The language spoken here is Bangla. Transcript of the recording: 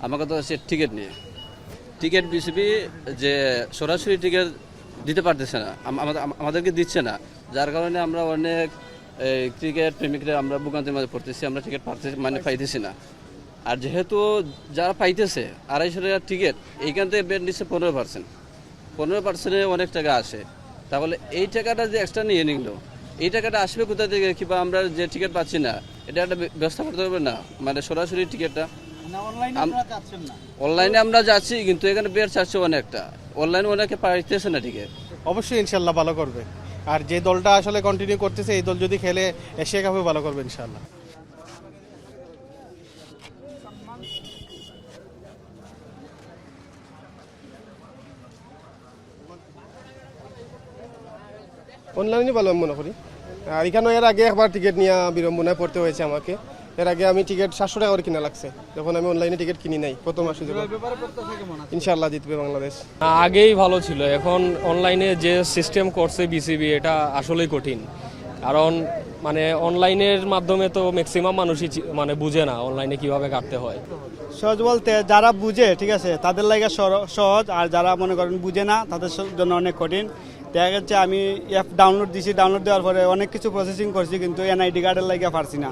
আমাকে তো হচ্ছে টিকিট নিয়ে টিকিট বিসিবি যে সরাসরি টিকিট দিতে পারতেছে না, আমাদেরকে দিচ্ছে না, যার কারণে আমরা অনেক ক্রিকেট প্রেমিকরা আমরা ভোগান্তির মাঝে পড়তেছি, আমরা টিকিট পাইতেছি না। আর যেহেতু যারা পাইতেছে 250 টাকার টিকিট, এইখান থেকে বেড নিচ্ছে 15%, অনেক টাকা আসে। তাহলে এই টাকাটা যে এক্সট্রা নিয়ে নিল, এই টাকাটা আসবে কোথা থেকে? কিংবা আমরা যে টিকিট পাচ্ছি না, এটা একটা ব্যবস্থা করতে হবে না, মানে সরাসরি টিকিটটা। অনলাইনে আমরা যাচ্ছি, কিন্তু এখানে বেড চাচ্ছে অনেকটা, অনলাইনে অনেকে পাইতেছে না টিকিট। অবশ্যই ইনশাল্লাহ ভালো করবে, আর যে দলটা আসলে কন্টিনিউ করতেছে এই দল যদি খেলে এশিয়া কাপে ভালো করবে ইনশাল্লাহ। অনলাইনে ভালো আমি মনে করি। আর এখানে এর আগে একবার টিকিট নিয়ে বিড়ম্বনায় পড়তে হয়েছে আমাকে। এর আগে আমি টিকিট 700 টাকা করে কিনা লাগছে, যখন আমি অনলাইনে টিকিট কিনি নাই প্রথম মাসে। ইনশাল্লাহ জিতবে বাংলাদেশ। আগেই ভালো ছিল, এখন অনলাইনে যে সিস্টেম করছে বিসিবি এটা আসলেই কঠিন। কারণ মানে অনলাইনের মাধ্যমে তো ম্যাক্সিমাম মানুষই মানে বুঝে না অনলাইনে কিভাবে কাটতে হয়। সহজ বলতে যারা বুঝে ঠিক আছে তাদের লাগে সহজ, আর যারা মনে করেন বুঝে না তাদের জন্য অনেক কঠিন। দেখা যাচ্ছে আমি অ্যাপ ডাউনলোড দিছি, ডাউনলোড দেওয়ার পরে অনেক কিছু প্রসেসিং করছি, কিন্তু এনআইডি কার্ডের লাগে পারছি না।